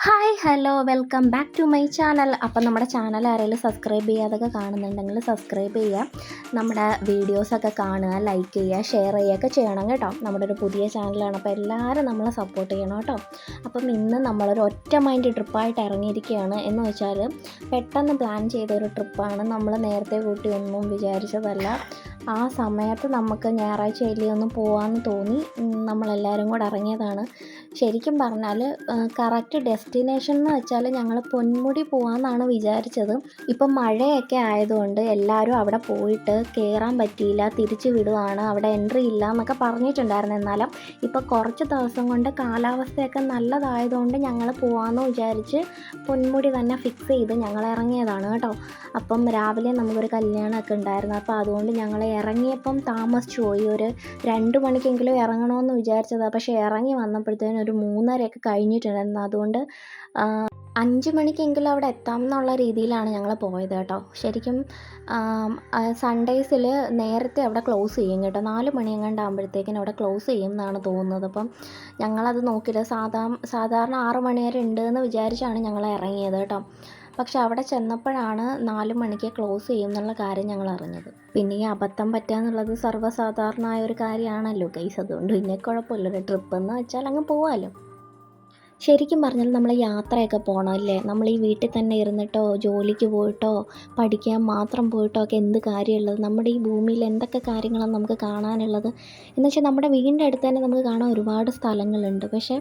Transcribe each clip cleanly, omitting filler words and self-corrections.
Hi hello welcome back to my channel. അപ്പം നമ്മുടെ channel ആരെങ്കിലും സബ്സ്ക്രൈബ് ചെയ്യാതൊക്കെ കാണുന്നുണ്ടെങ്കിൽ സബ്സ്ക്രൈബ് ചെയ്യുക, നമ്മുടെ വീഡിയോസൊക്കെ കാണുക, ലൈക്ക് ചെയ്യുക, ഷെയർ ചെയ്യുകയൊക്കെ ചെയ്യണം കേട്ടോ. നമ്മുടെ ഒരു പുതിയ ചാനലാണ്, അപ്പോൾ എല്ലാവരും നമ്മളെ സപ്പോർട്ട് ചെയ്യണം കേട്ടോ. അപ്പം ഇന്ന് നമ്മളൊരു ഒറ്റ മൈൻഡ് ട്രിപ്പായിട്ട് ഇറങ്ങിയിരിക്കുകയാണ്. എന്ന് വെച്ചാൽ പെട്ടെന്ന് പ്ലാൻ ചെയ്തൊരു ട്രിപ്പാണ്. നമ്മൾ നേരത്തെ കൂട്ടി ഒന്നും വിചാരിച്ചതല്ല. ആ സമയത്ത് നമുക്ക് ഞായറാഴ്ചയിൽ ഒന്ന് പോകാമെന്ന് തോന്നി നമ്മളെല്ലാവരും കൂടെ ഇറങ്ങിയതാണ്. ശരിക്കും പറഞ്ഞാൽ കറക്റ്റ് ഡെസ്റ്റിനേഷൻ എന്ന് വെച്ചാൽ ഞങ്ങൾ പൊന്മുടി പോകാമെന്നാണ് വിചാരിച്ചത്. ഇപ്പം മഴയൊക്കെ ആയതുകൊണ്ട് എല്ലാവരും അവിടെ പോയിട്ട് കയറാൻ പറ്റിയില്ല, തിരിച്ചു വിടുവാണ്, അവിടെ എൻട്രി ഇല്ല എന്നൊക്കെ പറഞ്ഞിട്ടുണ്ടായിരുന്നു. എന്നാലും ഇപ്പോൾ കുറച്ച് ദിവസം കൊണ്ട് കാലാവസ്ഥയൊക്കെ നല്ലതായതുകൊണ്ട് ഞങ്ങൾ പോകാമെന്ന് വിചാരിച്ച് പൊന്മുടി തന്നെ ഫിക്സ് ചെയ്ത് ഞങ്ങൾ ഇറങ്ങിയതാണ് കേട്ടോ. അപ്പം രാവിലെ നമുക്കൊരു കല്യാണമൊക്കെ ഉണ്ടായിരുന്നു. അപ്പോൾ അതുകൊണ്ട് ഞങ്ങൾ ഇറങ്ങിയപ്പം താമസിച്ചു പോയി. ഒരു 2 മണിക്കെങ്കിലും ഇറങ്ങണമെന്ന് വിചാരിച്ചതാണ്. പക്ഷേ ഇറങ്ങി വന്നപ്പോഴത്തേനും ഒരു 3:30 കഴിഞ്ഞിട്ടുണ്ടായിരുന്നു. അതുകൊണ്ട് 5 മണിക്കെങ്കിലും അവിടെ എത്താമെന്നുള്ള രീതിയിലാണ് ഞങ്ങൾ പോയത് കേട്ടോ. ശരിക്കും സൺഡേസിൽ നേരത്തെ അവിടെ ക്ലോസ് ചെയ്യും കേട്ടോ. 4 മണി എങ്ങാണ്ടാകുമ്പോഴത്തേക്കിനും അവിടെ ക്ലോസ് ചെയ്യും എന്നാണ് തോന്നുന്നത്. അപ്പം ഞങ്ങളത് നോക്കിയില്ല. സാധാരണ 6 മണി വരെ ഉണ്ട് എന്ന് വിചാരിച്ചാണ് ഞങ്ങൾ ഇറങ്ങിയത് കേട്ടോ. പക്ഷെ അവിടെ ചെന്നപ്പോഴാണ് 4 മണിക്ക് ക്ലോസ് ചെയ്യും എന്നുള്ള കാര്യം ഞങ്ങൾ അറിഞ്ഞത്. പിന്നെ ഈ അബദ്ധം പറ്റുക എന്നുള്ളത് സർവ്വസാധാരണമായ ഒരു കാര്യമാണല്ലോ ഗൈസ്. അതുകൊണ്ട് പിന്നെ കുഴപ്പമില്ലല്ലോ, ട്രിപ്പ് എന്ന് വെച്ചാൽ അങ്ങ് പോവാമല്ലോ. ശരിക്കും പറഞ്ഞാൽ നമ്മൾ യാത്രയൊക്കെ പോകണം അല്ലേ. നമ്മൾ ഈ വീട്ടിൽ തന്നെ ഇരുന്നിട്ടോ ജോലിക്ക് പോയിട്ടോ പഠിക്കാൻ മാത്രം പോയിട്ടോ ഒക്കെ എന്ത് കാര്യമുള്ളത്? നമ്മുടെ ഈ ഭൂമിയിൽ എന്തൊക്കെ കാര്യങ്ങളാണ് നമുക്ക് കാണാനുള്ളത്? എന്ന് വെച്ചാൽ നമ്മുടെ വീടിൻ്റെ അടുത്ത് തന്നെ നമുക്ക് കാണാൻ ഒരുപാട് സ്ഥലങ്ങളുണ്ട്. പക്ഷേ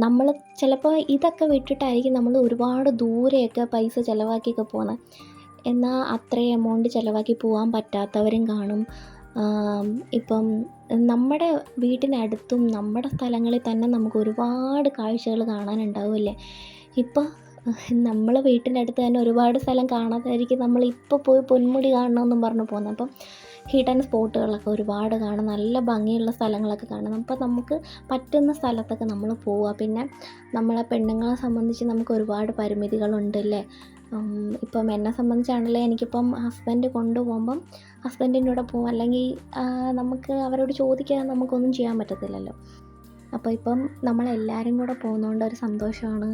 നമ്മൾ ചിലപ്പോൾ ഇതൊക്കെ വിട്ടിട്ടായിരിക്കും നമ്മൾ ഒരുപാട് ദൂരെയൊക്കെ പൈസ ചിലവാക്കിയൊക്കെ പോകുന്നത്. എന്നാൽ അത്രയും എമൗണ്ട് ചിലവാക്കി പോകാൻ പറ്റാത്തവരും കാണും. ഇപ്പം നമ്മുടെ വീട്ടിനടുത്തും നമ്മുടെ സ്ഥലങ്ങളിൽ തന്നെ നമുക്ക് ഒരുപാട് കാഴ്ചകൾ കാണാനുണ്ടാവില്ലേ. ഇപ്പോൾ നമ്മൾ വീട്ടിൻ്റെ അടുത്ത് തന്നെ ഒരുപാട് സ്ഥലം കാണാതായിരിക്കും നമ്മളിപ്പോൾ പോയി പൊന്മുടി കാണണമെന്നും പറഞ്ഞു പോകുന്നത്. അപ്പം ഹിഡൻ സ്പോട്ടുകളൊക്കെ ഒരുപാട് കാണാം, നല്ല ഭംഗിയുള്ള സ്ഥലങ്ങളൊക്കെ കാണാം. അപ്പോൾ നമുക്ക് പറ്റുന്ന സ്ഥലത്തൊക്കെ നമ്മൾ പോവുക. പിന്നെ നമ്മളെ പെണ്ണുങ്ങളെ സംബന്ധിച്ച് നമുക്ക് ഒരുപാട് പരിമിതികളുണ്ടല്ലേ. ഇപ്പം എന്നെ സംബന്ധിച്ചാണല്ലേ, എനിക്കിപ്പം ഹസ്ബൻഡ് കൊണ്ടുപോകുമ്പം ഹസ്ബൻഡിൻ്റെ കൂടെ പോകും, അല്ലെങ്കിൽ നമുക്ക് അവരോട് ചോദിക്കാതെ നമുക്കൊന്നും ചെയ്യാൻ പറ്റത്തില്ലല്ലോ. അപ്പോൾ ഇപ്പം നമ്മളെല്ലാവരും കൂടെ പോകുന്നതുകൊണ്ട് ഒരു സന്തോഷമാണ്.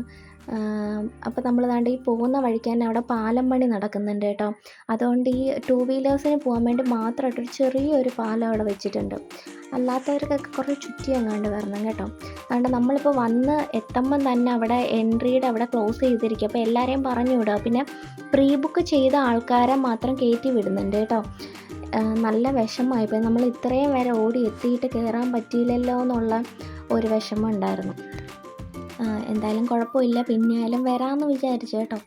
അപ്പോൾ നമ്മൾ ദാണ്ട് ഈ പോകുന്ന വഴിക്ക് തന്നെ അവിടെ പാലം പണി നടക്കുന്നുണ്ട് കേട്ടോ. അതുകൊണ്ട് ഈ 2 വീലേഴ്സിന് പോകാൻ വേണ്ടി മാത്രമായിട്ടൊരു ചെറിയൊരു പാലം അവിടെ വെച്ചിട്ടുണ്ട്. അല്ലാത്തവർക്കൊക്കെ കുറേ ചുറ്റി അങ്ങാണ്ട് വരണം കേട്ടോ. അതുകൊണ്ട് നമ്മളിപ്പോൾ വന്ന് എത്തുമ്പം തന്നെ അവിടെ എൻട്രിയുടെ അവിടെ ക്ലോസ് ചെയ്തിരിക്കും. അപ്പോൾ എല്ലാവരെയും പറഞ്ഞു വിടുക. പിന്നെ പ്രീ ബുക്ക് ചെയ്ത ആൾക്കാരെ മാത്രം കയറ്റി വിടുന്നുണ്ട് കേട്ടോ. നല്ല വിഷമമായിപ്പോയി, നമ്മൾ ഇത്രയും വരെ ഓടി എത്തിയിട്ട് കയറാൻ പറ്റിയില്ലല്ലോ എന്നുള്ള ഒരു വിഷമം ഉണ്ടായിരുന്നു. എന്തായാലും കുഴപ്പമില്ല, പിന്നെ ആയാലും വരാമെന്ന് വിചാരിച്ചു കേട്ടോ.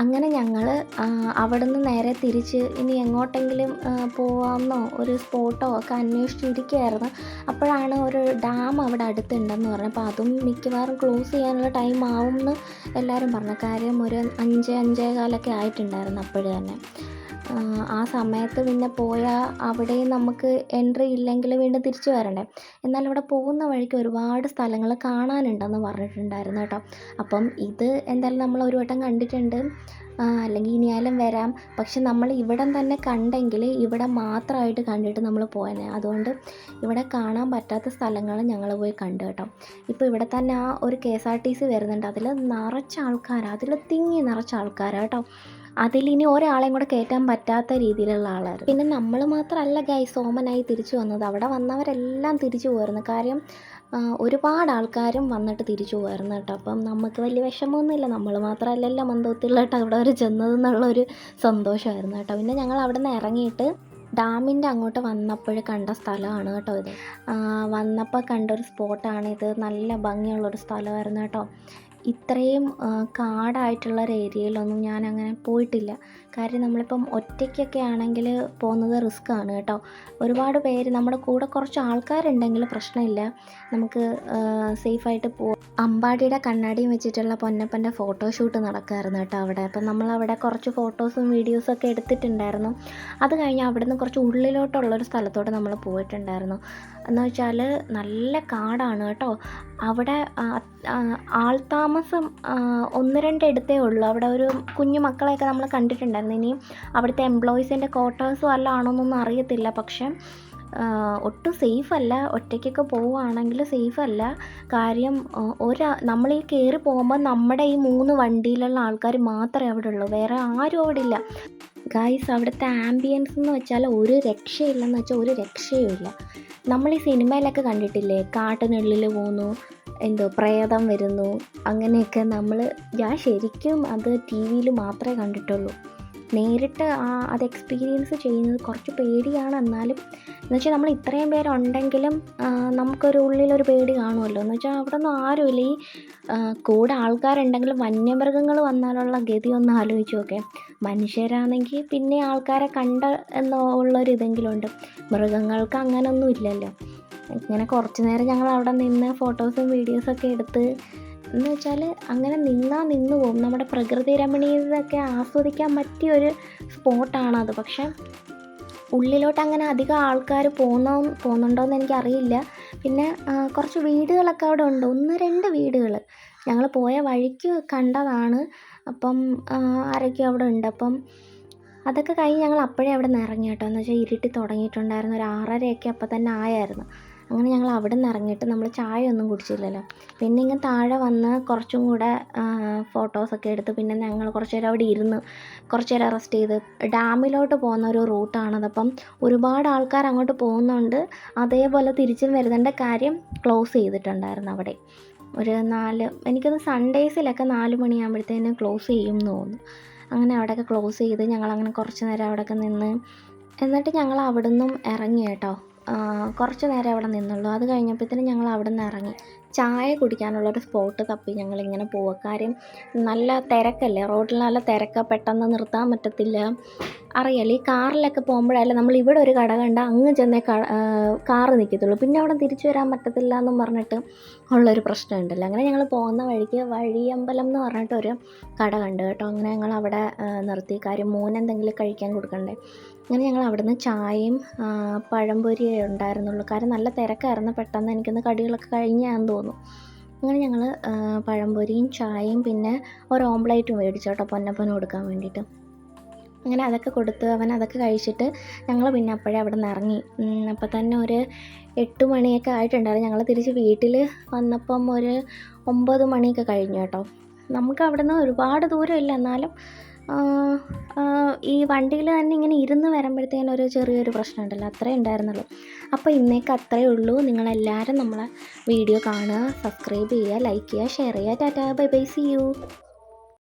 അങ്ങനെ ഞങ്ങൾ അവിടെ നിന്ന് നേരെ തിരിച്ച് ഇനി എങ്ങോട്ടെങ്കിലും പോകാമെന്നോ ഒരു സ്പോട്ടോ ഒക്കെ അന്വേഷിച്ചിരിക്കുകയായിരുന്നു. അപ്പോഴാണ് ഒരു ഡാം അവിടെ അടുത്തുണ്ടെന്ന് പറഞ്ഞു. അപ്പോൾ അതും മിക്കവാറും ക്ലോസ് ചെയ്യാനുള്ള ടൈം ആവുമെന്ന് എല്ലാവരും പറഞ്ഞു. കാര്യം ഒരു 5-5:15 ആയിട്ടുണ്ടായിരുന്നു അപ്പോഴ് തന്നെ. ആ സമയത്ത് പിന്നെ പോയാൽ അവിടെയും നമുക്ക് എൻട്രി ഇല്ലെങ്കിൽ വീണ്ടും തിരിച്ചു വരണ്ടേ. എന്നാൽ അവിടെ പോകുന്ന വഴിക്ക് ഒരുപാട് സ്ഥലങ്ങൾ കാണാനുണ്ടെന്ന് പറഞ്ഞിട്ടുണ്ടായിരുന്നു കേട്ടോ. അപ്പം ഇത് എന്തായാലും നമ്മൾ ഒരു വട്ടം കണ്ടിട്ടുണ്ട്, അല്ലെങ്കിൽ ഇനിയാലും വരാം. പക്ഷെ നമ്മൾ ഇവിടം തന്നെ കണ്ടെങ്കിൽ ഇവിടെ മാത്രമായിട്ട് കണ്ടിട്ട് നമ്മൾ പോയേനെ. അതുകൊണ്ട് ഇവിടെ കാണാൻ പറ്റാത്ത സ്ഥലങ്ങൾ ഞങ്ങൾ പോയി കണ്ടു കേട്ടോ. ഇപ്പോൾ ഇവിടെ തന്നെ ആ ഒരു KSRTC വരുന്നുണ്ട്, അതിൽ നിറച്ച ആൾക്കാരാണ്, അതിൽ തിങ്ങി നിറച്ച ആൾക്കാരാണ് കേട്ടോ. അതിലിനി ഒരാളെയും കൂടെ കയറ്റാൻ പറ്റാത്ത രീതിയിലുള്ള ആളായിരുന്നു. പിന്നെ നമ്മൾ മാത്രമല്ല ഗൈസ് സോമനായി തിരിച്ചു വന്നത്, അവിടെ വന്നവരെല്ലാം തിരിച്ചു പോയിരുന്നു. കാര്യം ഒരുപാട് ആൾക്കാരും വന്നിട്ട് തിരിച്ചു പോയിരുന്നു കേട്ടോ. അപ്പം നമുക്ക് വലിയ വിഷമമൊന്നുമില്ല, നമ്മൾ മാത്രമല്ലല്ലോ മന്ദബുദ്ധികളായിട്ട് അവിടെ വരെ ചെന്നതെന്നുള്ളൊരു സന്തോഷമായിരുന്നു കേട്ടോ. പിന്നെ ഞങ്ങൾ അവിടെ നിന്ന് ഇറങ്ങിയിട്ട് ഡാമിൻ്റെ അങ്ങോട്ട് വന്നപ്പോൾ കണ്ട സ്ഥലമാണ് കേട്ടോ ഇത്. വന്നപ്പോൾ കണ്ടൊരു സ്പോട്ടാണിത്. നല്ല ഭംഗിയുള്ളൊരു സ്ഥലമായിരുന്നു കേട്ടോ. ഇത്രയും കാടായിട്ടുള്ള ഒരു ഏരിയയിലൊന്നും ഞാനങ്ങനെ പോയിട്ടില്ല. കാര്യം നമ്മളിപ്പം ഒറ്റയ്ക്കൊക്കെ ആണെങ്കിൽ പോകുന്നത് റിസ്ക്കാണ് കേട്ടോ. ഒരുപാട് പേര് നമ്മുടെ കൂടെ കുറച്ച് ആൾക്കാരുണ്ടെങ്കിൽ പ്രശ്നമില്ല, നമുക്ക് സേഫായിട്ട് പോകാം. അമ്പാടിയുടെ കണ്ണാടിയും വെച്ചിട്ടുള്ള പൊന്നപ്പൻ്റെ ഫോട്ടോഷൂട്ട് നടക്കുമായിരുന്നു കേട്ടോ അവിടെ. അപ്പം നമ്മളവിടെ കുറച്ച് ഫോട്ടോസും വീഡിയോസൊക്കെ എടുത്തിട്ടുണ്ടായിരുന്നു. അത് കഴിഞ്ഞ് അവിടുന്ന് കുറച്ച് ഉള്ളിലോട്ടുള്ളൊരു സ്ഥലത്തോട്ട് നമ്മൾ പോയിട്ടുണ്ടായിരുന്നു. എന്ന് വെച്ചാൽ നല്ല കാടാണ് കേട്ടോ. അവിടെ ആൾതാമസം 1-2 ഇടത്തേ ഉള്ളൂ. അവിടെ ഒരു കുഞ്ഞു മക്കളെയൊക്കെ നമ്മൾ കണ്ടിട്ടുണ്ടായിരുന്നു. ഇനിയും അവിടുത്തെ എംപ്ലോയീസിൻ്റെ ക്വാർട്ടേഴ്സും വല്ലതും ആണോന്നൊന്നും അറിയത്തില്ല. പക്ഷേ ഒട്ടും സേഫല്ല. ഒറ്റയ്ക്കൊക്കെ പോവുകയാണെങ്കിൽ സേഫല്ല. കാര്യം നമ്മൾ ഈ കയറി പോകുമ്പോൾ നമ്മുടെ ഈ 3 വണ്ടിയിലുള്ള ആൾക്കാർ മാത്രമേ അവിടെ ഉള്ളൂ. വേറെ ആരും അവിടെ ഇല്ല. ഗായ്സ്, അവിടുത്തെ ആംബിയൻസ് എന്ന് വെച്ചാൽ ഒരു രക്ഷയില്ലെന്ന് വെച്ചാൽ ഒരു രക്ഷയുമില്ല. നമ്മൾ ഈ സിനിമയിലൊക്കെ കണ്ടിട്ടില്ലേ, കാട്ടിനുള്ളിൽ പോകുന്നു, എന്തോ പ്രേതം വരുന്നു, അങ്ങനെയൊക്കെ ഞാൻ ശരിക്കും അത് ടി വിയിൽ മാത്രമേ കണ്ടിട്ടുള്ളൂ. നേരിട്ട് അത് എക്സ്പീരിയൻസ് ചെയ്യുന്നത് കുറച്ച് പേടിയാണ്. എന്നാലും എന്ന് വെച്ചാൽ നമ്മൾ ഇത്രയും പേരുണ്ടെങ്കിലും നമുക്കൊരു ഉള്ളിലൊരു പേടി കാണുമല്ലോ. എന്ന് വെച്ചാൽ അവിടെ ഒന്നും ആരുമില്ല. ഈ കൂടെ ആൾക്കാരുണ്ടെങ്കിലും വന്യമൃഗങ്ങൾ വന്നാലുള്ള ഗതി ഒന്ന് ആലോചിച്ച് നോക്കെ. മനുഷ്യരാണെങ്കിൽ പിന്നെ ആൾക്കാരെ കണ്ട എന്നുള്ളൊരിതെങ്കിലും ഉണ്ട്. മൃഗങ്ങൾക്ക് അങ്ങനൊന്നും ഇല്ലല്ലോ. ഇങ്ങനെ കുറച്ച് നേരം ഞങ്ങൾ അവിടെ നിന്ന് ഫോട്ടോസും വീഡിയോസൊക്കെ എടുത്ത്, എന്ന് വെച്ചാൽ അങ്ങനെ നിന്ന് പോകും. നമ്മുടെ പ്രകൃതി രമണീയതയൊക്കെ ആസ്വദിക്കാൻ പറ്റിയൊരു സ്പോട്ടാണത്. പക്ഷേ ഉള്ളിലോട്ട് അങ്ങനെ അധികം ആൾക്കാർ പോകുന്നുണ്ടോയെന്ന് എനിക്കറിയില്ല. പിന്നെ കുറച്ച് വീടുകളൊക്കെ അവിടെ ഉണ്ട്, 1-2 വീടുകൾ ഞങ്ങൾ പോയ വഴിക്ക് കണ്ടതാണ്. അപ്പം ആരൊക്കെയോ അവിടെ ഉണ്ട്. അപ്പം അതൊക്കെ കഴിഞ്ഞ് ഞങ്ങൾ അപ്പോഴേ അവിടെ നിന്ന് ഇറങ്ങി കേട്ടോ. എന്ന് വെച്ചാൽ ഇരുട്ടി തുടങ്ങിയിട്ടുണ്ടായിരുന്നു. ഒരു 6:30 അപ്പം തന്നെ ആയായിരുന്നു. അങ്ങനെ ഞങ്ങൾ അവിടെ നിന്ന് ഇറങ്ങിയിട്ട് നമ്മൾ ചായ ഒന്നും കുടിച്ചില്ലല്ലോ. പിന്നെ ഇങ്ങനെ താഴെ വന്ന് കുറച്ചും കൂടെ ഫോട്ടോസൊക്കെ എടുത്ത് പിന്നെ ഞങ്ങൾ കുറച്ച് നേരം അവിടെ ഇരുന്ന് കുറച്ച് നേരം റെസ്റ്റ് ചെയ്ത്. ഡാമിലോട്ട് പോകുന്ന ഒരു റൂട്ടാണത്. അപ്പം ഒരുപാട് ആൾക്കാർ അങ്ങോട്ട് പോകുന്നുണ്ട്. അതേപോലെ തിരിച്ചും വരുന്നതിൻ്റെ കാര്യം ക്ലോസ് ചെയ്തിട്ടുണ്ടായിരുന്നു അവിടെ. ഒരു എനിക്കത് സൺഡേസിലൊക്കെ 4 മണിയാകുമ്പോഴത്തേനും ക്ലോസ് ചെയ്യും എന്ന് തോന്നുന്നു. അങ്ങനെ അവിടെയൊക്കെ ക്ലോസ് ചെയ്ത് ഞങ്ങളങ്ങനെ കുറച്ച് നേരം അവിടെയൊക്കെ നിന്ന്, എന്നിട്ട് ഞങ്ങൾ അവിടെ നിന്നും ഇറങ്ങി കേട്ടോ. കുറച്ച് നേരം അവിടെ നിന്നുള്ളൂ. അത് കഴിഞ്ഞപ്പോഴത്തേനും ഞങ്ങൾ അവിടെ നിന്ന് ഇറങ്ങി ചായ കുടിക്കാനുള്ളൊരു സ്പോട്ട് തപ്പി ഞങ്ങളിങ്ങനെ പോവുക. കാര്യം നല്ല തിരക്കല്ലേ, റോഡിൽ നല്ല തിരക്കാണ്, പെട്ടെന്ന് നിർത്താൻ പറ്റത്തില്ല. അറിയാലോ, ഈ കാറിലൊക്കെ പോകുമ്പോഴല്ലേ നമ്മൾ ഇവിടെ ഒരു കട കണ്ട അങ്ങ് ചെന്നേ കാറ് നിൽക്കത്തുള്ളൂ, പിന്നെ അവിടെ തിരിച്ചു വരാൻ പറ്റത്തില്ല എന്നും പറഞ്ഞിട്ട് ഉള്ളൊരു പ്രശ്നമുണ്ടല്ലോ. അങ്ങനെ ഞങ്ങൾ പോകുന്ന വഴിക്ക് വഴിയമ്പലം എന്ന് പറഞ്ഞിട്ടൊരു കട കണ്ടു കേട്ടോ. അങ്ങനെ ഞങ്ങൾ അവിടെ നിർത്തി. കാര്യം മോനെന്തെങ്കിലും കഴിക്കാൻ കൊടുക്കണ്ടേ. അങ്ങനെ ഞങ്ങൾ അവിടുന്ന് ചായയും പഴംപൊരിയേ ഉണ്ടായിരുന്നുള്ളൂ. കാരണം നല്ല തിരക്കായിരുന്നു. പെട്ടെന്ന് എനിക്കൊന്ന് കടികളൊക്കെ കഴിഞ്ഞാന്ന് തോന്നുന്നു. അങ്ങനെ ഞങ്ങൾ പഴംപൊരിയും ചായയും പിന്നെ ഒരു ഓംപ്ലേറ്റും മേടിച്ചു കേട്ടോ പൊന്നപ്പന് കൊടുക്കാൻ വേണ്ടിയിട്ട്. അങ്ങനെ അതൊക്കെ കൊടുത്ത് അവൻ അതൊക്കെ കഴിച്ചിട്ട് ഞങ്ങൾ പിന്നെ അപ്പോഴേ അവിടെ നിന്ന് ഇറങ്ങി. അപ്പോൾ തന്നെ ഒരു 8 മണിയൊക്കെ ആയിട്ടുണ്ടായിരുന്നു. ഞങ്ങൾ തിരിച്ച് വീട്ടിൽ വന്നപ്പം ഒരു 9 മണിയൊക്കെ കഴിഞ്ഞു കേട്ടോ. നമുക്ക് അവിടെ നിന്ന് ഒരുപാട് ദൂരമില്ല, എന്നാലും ഈ വണ്ടിയിൽ തന്നെ ഇങ്ങനെ ഇരുന്ന് വരുമ്പോഴത്തേനും ഒരു ചെറിയൊരു പ്രശ്നമുണ്ടല്ലോ, അത്രേ ഉണ്ടായിരുന്നുള്ളൂ. അപ്പോൾ ഇന്നേക്ക് അത്രയേ ഉള്ളൂ. നിങ്ങളെല്ലാവരും നമ്മളെ വീഡിയോ കാണുക, സബ്സ്ക്രൈബ് ചെയ്യുക, ലൈക്ക് ചെയ്യുക, ഷെയർ ചെയ്യുക. Tata, bye bye, see U.